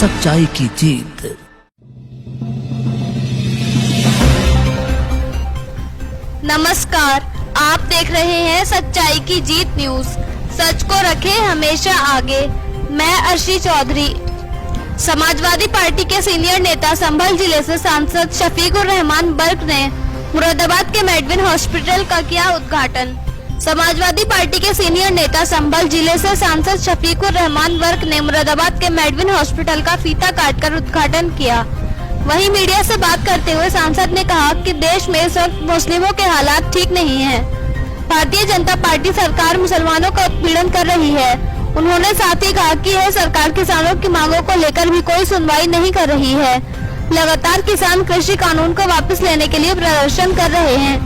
सच्चाई की जीत। नमस्कार, आप देख रहे हैं सच्चाई की जीत न्यूज। सच को रखें हमेशा आगे। मैं अर्शी चौधरी। समाजवादी पार्टी के सीनियर नेता संभल जिले से सांसद शफीकुर रहमान बर्क ने मुरादाबाद के मेडविन हॉस्पिटल का किया उद्घाटन। समाजवादी पार्टी के सीनियर नेता संभल जिले से सांसद शफीकुर रहमान बर्क ने मुरादाबाद के मेडविन हॉस्पिटल का फीता काटकर उद्घाटन किया। वहीं मीडिया से बात करते हुए सांसद ने कहा कि देश में इस वक्त मुस्लिमों के हालात ठीक नहीं हैं। भारतीय जनता पार्टी सरकार मुसलमानों का उत्पीड़न कर रही है। उन्होंने साथ ही कहा कि यह सरकार किसानों की मांगों को लेकर भी कोई सुनवाई नहीं कर रही है। लगातार किसान कृषि कानून को वापस लेने के लिए प्रदर्शन कर रहे हैं,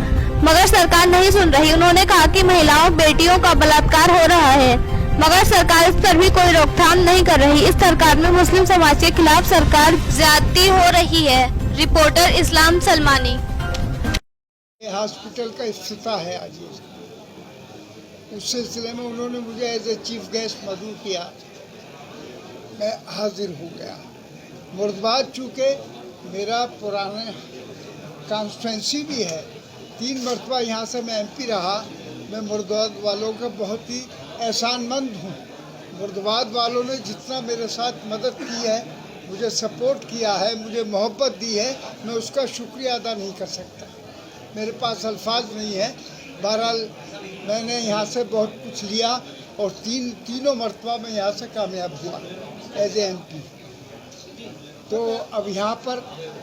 मगर सरकार नहीं सुन रही। उन्होंने कहा कि महिलाओं बेटियों का बलात्कार हो रहा है, मगर सरकार इस पर भी कोई रोकथाम नहीं कर रही। इस सरकार में मुस्लिम समाज के खिलाफ सरकार ज्यादती हो रही है। रिपोर्टर इस्लाम सलमानी। हॉस्पिटल का इफ्तिताह है आज। उस सिलसिले में उन्होंने मुझे एज ए चीफ गेस्ट मदऊ किया, मैं हाजिर हो गया। मुरादाबाद चूँकि मेरा पुराना कॉन्स्टिट्यूंसी भी है, 3 मरतबा यहाँ से मैं MP रहा। मैं मुरादाबाद वालों का बहुत ही एहसानमंद हूँ। मुरादाबाद वालों ने जितना मेरे साथ मदद की है, मुझे सपोर्ट किया है, मुझे मोहब्बत दी है, मैं उसका शुक्रिया अदा नहीं कर सकता। मेरे पास अल्फाज नहीं है। बहरहाल मैंने यहाँ से बहुत कुछ लिया और तीनों मरतबा मैं यहाँ से कामयाब हुआ एज ए MP। तो अब यहाँ पर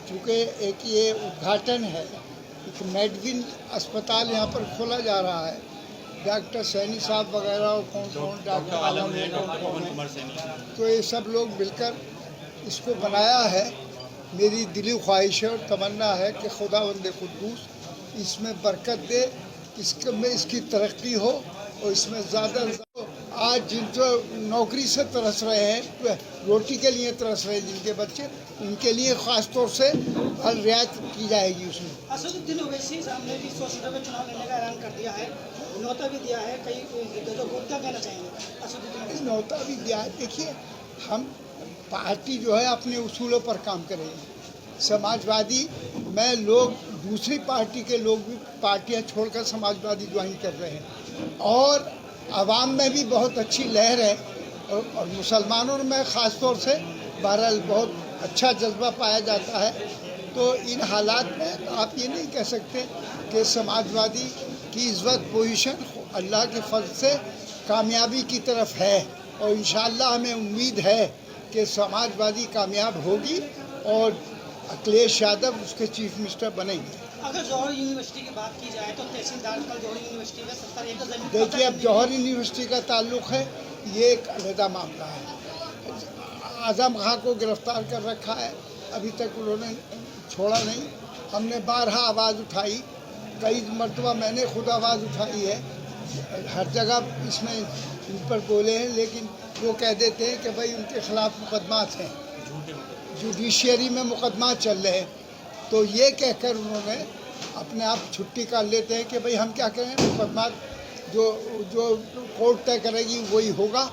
चूँकि एक ये उद्घाटन है, एक मेडविन अस्पताल यहाँ पर खोला जा रहा है। डॉक्टर सैनी साहब वगैरह और कौन डॉक्टर आलम है, तो ये सब लोग मिलकर इसको बनाया है। मेरी दिली ख्वाहिश और तमन्ना है कि खुदावंद कुद्दूस इसमें बरकत दे, इसकी तरक्की हो और इसमें ज़्यादा आज जिनको नौकरी से तरस रहे हैं, रोटी के लिए तरस रहे हैं जिनके बच्चे, उनके लिए ख़ास तौर से हर रियायत की जाएगी। उसमें असदुद्दीन ओवैसी साहब ने भी सोशल में चुनाव लड़ने का ऐलान कर दिया है, न्योता भी दिया है। कई वोट क्या कहना चाहेंगे? असदुद्दीन न्योता भी दिया है। देखिए, हम पार्टी जो है अपने उसूलों पर काम करेंगे। समाजवादी में लोग, दूसरी पार्टी के लोग भी पार्टियां छोड़कर समाजवादी ज्वाइन कर रहे हैं और आवाम में भी बहुत अच्छी लहर है और मुसलमानों में ख़ास तौर से बहरहाल बहुत अच्छा जज्बा पाया जाता है। तो इन हालात में आप ये नहीं कह सकते कि समाजवादी की इज़्ज़त पोजीशन अल्लाह के फज़ल से कामयाबी की तरफ है और इंशाअल्लाह हमें उम्मीद है कि समाजवादी कामयाब होगी और अखिलेश यादव उसके चीफ मिनिस्टर बनेंगे। अगर जौहर यूनिवर्सिटी की बात की जाए तो तहसीलदार कल जौहर यूनिवर्सिटी में 70 एकड़ जमीन। देखिए, अब जौहर यूनिवर्सिटी का ताल्लुक़ है, ये एक अलग मामला है। आज़म खां को गिरफ्तार कर रखा है, अभी तक उन्होंने छोड़ा नहीं। हमने बारहा आवाज़ उठाई, कई मरतबा मैंने खुद आवाज़ उठाई है, हर जगह इसमें इन पर बोले हैं, लेकिन वो कह देते हैं कि भाई उनके ख़िलाफ़ मुकदमात हैं, जुडिशरी में मुकदमा चल रहे हैं। तो ये कहकर उन्होंने अपने आप छुट्टी कर लेते हैं कि भाई हम क्या करें, मुकदमा जो कोर्ट तय करेगी वही होगा।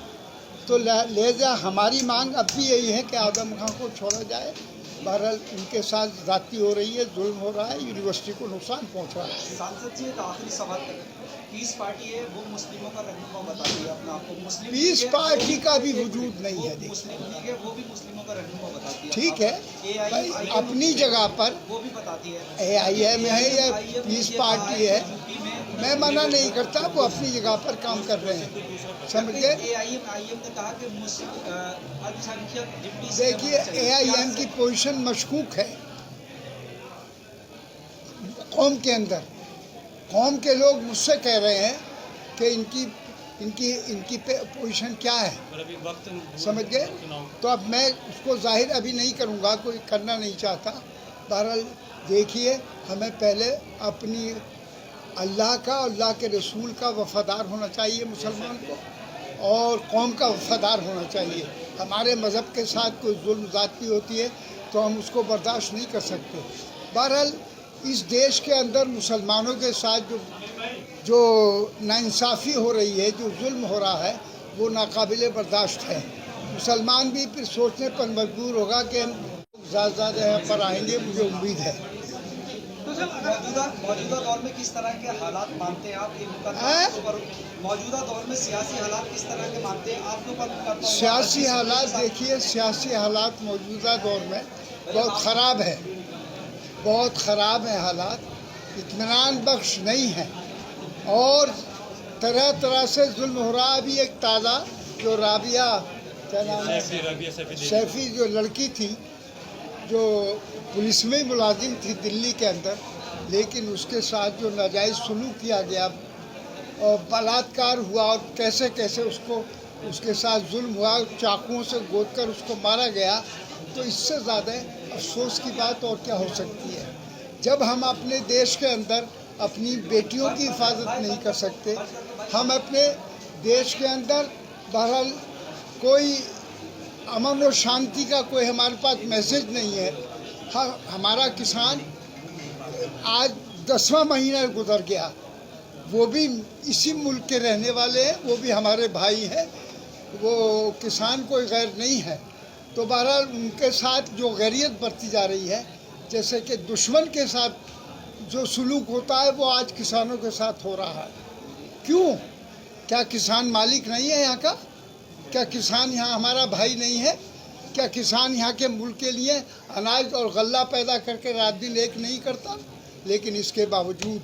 तो लिहाजा हमारी मांग अब भी यही है कि आज़म खां को छोड़ा जाए। बहरहाल उनके साथ ज़्यादती हो रही है, जुल्म हो रहा है, यूनिवर्सिटी को नुकसान पहुँच रहा है। सांसद जी, एक आखिरी सवाल है। पीस पार्टी है, वो मुस्लिमों का रहनुमा बताती है अपने आप को। मुस्लिम पीस पार्टी का भी वजूद नहीं है। मुस्लिम लीग है, वो भी मुस्लिमों का रहनुमा बताती है। ठीक है भाई, अपनी जगह पर वो भी बताती है AIM है या पीस पार्टी है, मैं मना नहीं करता, वो अपनी जगह पर काम कर रहे हैं, समझ गए। AIM ने कहा कि अल्पसंख्यक डिप्टी। देखिए, AIM की पोजीशन मशकूक है कौम के अंदर। कौम के लोग मुझसे कह रहे हैं कि इनकी पोजीशन क्या है, समझ गए। तो अब मैं उसको जाहिर अभी नहीं करूँगा, कोई करना नहीं चाहता। बहरहाल देखिए, हमें पहले अपनी अल्लाह का, अल्लाह के रसूल का वफ़ादार होना चाहिए मुसलमान को, और कौम का वफ़ादार होना चाहिए। हमारे मज़हब के साथ कोई जुल्म ज़्यादती होती है तो हम उसको बर्दाश्त नहीं कर सकते। बहरहाल इस देश के अंदर मुसलमानों के साथ जो नाइंसाफ़ी हो रही है, जो जुल्म हो रहा है, वो नाकाबिले बर्दाश्त है। मुसलमान भी फिर सोचने पर मजबूर होगा कि हम ज़्यादा यहाँ पर आएंगे, मुझे उम्मीद है। तो सर अगर मौजूदा दौर में किस तरह के हालात मानते हैं आप? ये मुकदमा हैं? आपके ऊपर मौजूदा दौर में सियासी हालात किस तरह के मानते हैं आपके ऊपर मुकदमा? सियासी हालात देखिए, सियासी हालात मौजूदा दौर में बहुत ख़राब है, बहुत ख़राब है हालात, इत्मीनान बख्श नहीं है और तरह तरह से जुल्म हो रहा है। अभी एक ताज़ा जो राबिया, क्या नाम है, सैफी जो लड़की थी जो पुलिस में मुलाजिम थी दिल्ली के अंदर, लेकिन उसके साथ जो नाजायज़ सलूक किया गया और बलात्कार हुआ और कैसे कैसे उसके साथ जुल्म हुआ, चाकुओं से गोद कर उसको मारा गया, तो इससे ज़्यादा अफसोस की बात और क्या हो सकती है। जब हम अपने देश के अंदर अपनी बेटियों की हिफाजत नहीं कर सकते, हम अपने देश के अंदर बहरहाल कोई अमन और शांति का कोई हमारे पास मैसेज नहीं है। हमारा किसान आज 10वां महीना गुजर गया, वो भी इसी मुल्क के रहने वाले हैं, वो भी हमारे भाई हैं, वो किसान कोई गैर नहीं है। तो बहरहाल उनके साथ जो गैरियत बरती जा रही है, जैसे कि दुश्मन के साथ जो सलूक होता है वो आज किसानों के साथ हो रहा है। क्यों? क्या किसान मालिक नहीं है यहाँ का? क्या किसान यहाँ हमारा भाई नहीं है? क्या किसान यहाँ के मुल्क के लिए अनाज और गल्ला पैदा करके रात दिन एक नहीं करता? लेकिन इसके बावजूद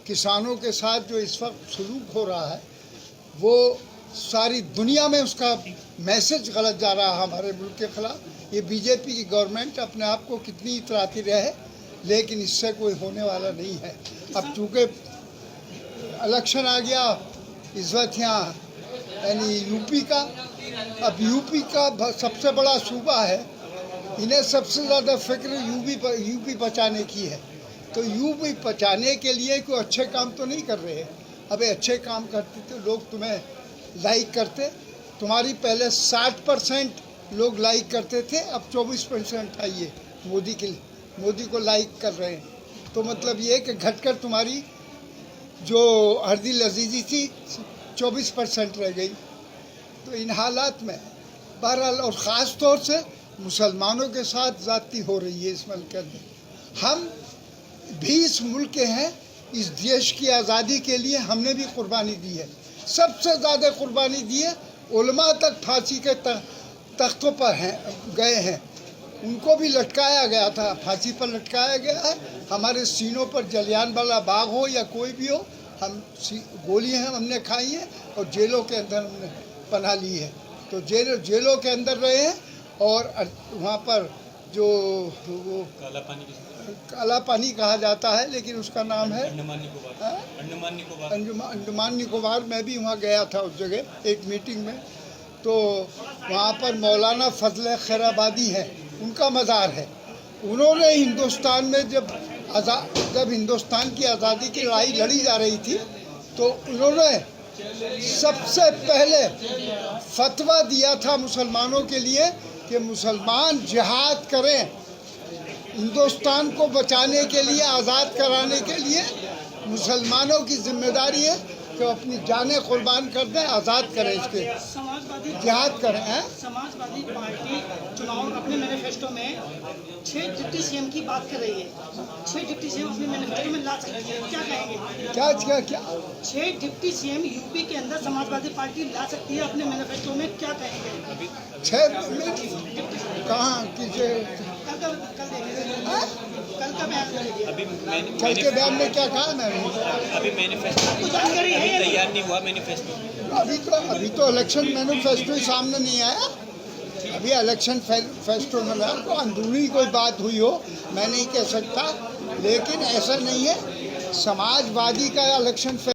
किसानों के साथ जो इस वक्त सलूक हो रहा है वो सारी दुनिया में उसका मैसेज गलत जा रहा है हमारे मुल्क के ख़िलाफ़। ये बीजेपी की गवर्नमेंट अपने आप को कितनी इतराती रहे, लेकिन इससे कोई होने वाला नहीं है। अब चूँकि इलेक्शन आ गया इस वक्त यहाँ यानी यूपी का, अब यूपी का सबसे बड़ा सूबा है, इन्हें सबसे ज़्यादा फिक्र यूपी बचाने की है। तो यूपी बचाने के लिए कोई अच्छे काम तो नहीं कर रहे। अबे अच्छे काम करते तो लोग तुम्हें लाइक करते। तुम्हारी पहले 60% लोग लाइक करते थे, अब 24% आइए मोदी को लाइक कर रहे हैं। तो मतलब ये कि घटकर तुम्हारी जो हरदी लजीजी थी 24% रह गई। तो इन हालात में बहरहाल और ख़ास तौर से मुसलमानों के साथ ज़्यादती हो रही है इस मुल्क के अंदर। हम भी इस मुल्क के हैं, इस देश की आज़ादी के लिए हमने भी कुर्बानी दी है, सबसे ज़्यादा कुर्बानी दी है। उलमा तक फांसी के तख्तों पर गए हैं, उनको भी लटकाया गया था, फांसी पर लटकाया गया है। हमारे सीनों पर जलियांवाला बाग हो या कोई भी हो, हम गोलियां हमने खाई हैं और जेलों के अंदर हमने पनाह ली है। तो जेलों के अंदर रहे हैं और वहाँ पर जो वो काला पानी कहा जाता है, लेकिन उसका नाम है अंडमान निकोबार। मैं भी वहाँ गया था उस जगह एक मीटिंग में। तो वहाँ पर मौलाना फजल खैराबादी हैं, उनका मज़ार है। उन्होंने हिंदुस्तान में जब हिंदुस्तान की आज़ादी की लड़ाई लड़ी जा रही थी, तो उन्होंने सबसे पहले फतवा दिया था मुसलमानों के लिए कि मुसलमान जिहाद करें, हिंदुस्तान को बचाने के लिए, आज़ाद कराने के लिए मुसलमानों की जिम्मेदारी है कि अपनी जानें कुर्बान कर दें, आज़ाद करें, इसके समाजवादी जिहाद करें। समाजवादी पार्टी चुनाव अपने मैनिफेस्टो में 6 डिप्टी सीएम की बात कर रही है। 6 डिप्टी सीएम अपने मैनिफेस्टो में ला सकती है, क्या कहेंगे? क्या 6 डिप्टी सीएम यूपी के अंदर समाजवादी पार्टी ला सकती है अपने मैनिफेस्टो में, क्या कहेंगे? 6 कहाँ कीजिए? कल का बयान करेंगे। कल के बयान में क्या कहा मैंने? अभी मैनिफेस्टो जानकारी है तैयार नहीं हुआ मैनिफेस्टो। अभी तो इलेक्शन मैनिफेस्टो ही सामने नहीं आया। अभी इलेक्शन फेस्टो में तो अंदरूनी कोई बात हुई हो मैं नहीं कह सकता, लेकिन ऐसा नहीं है। समाजवादी का इलेक्शन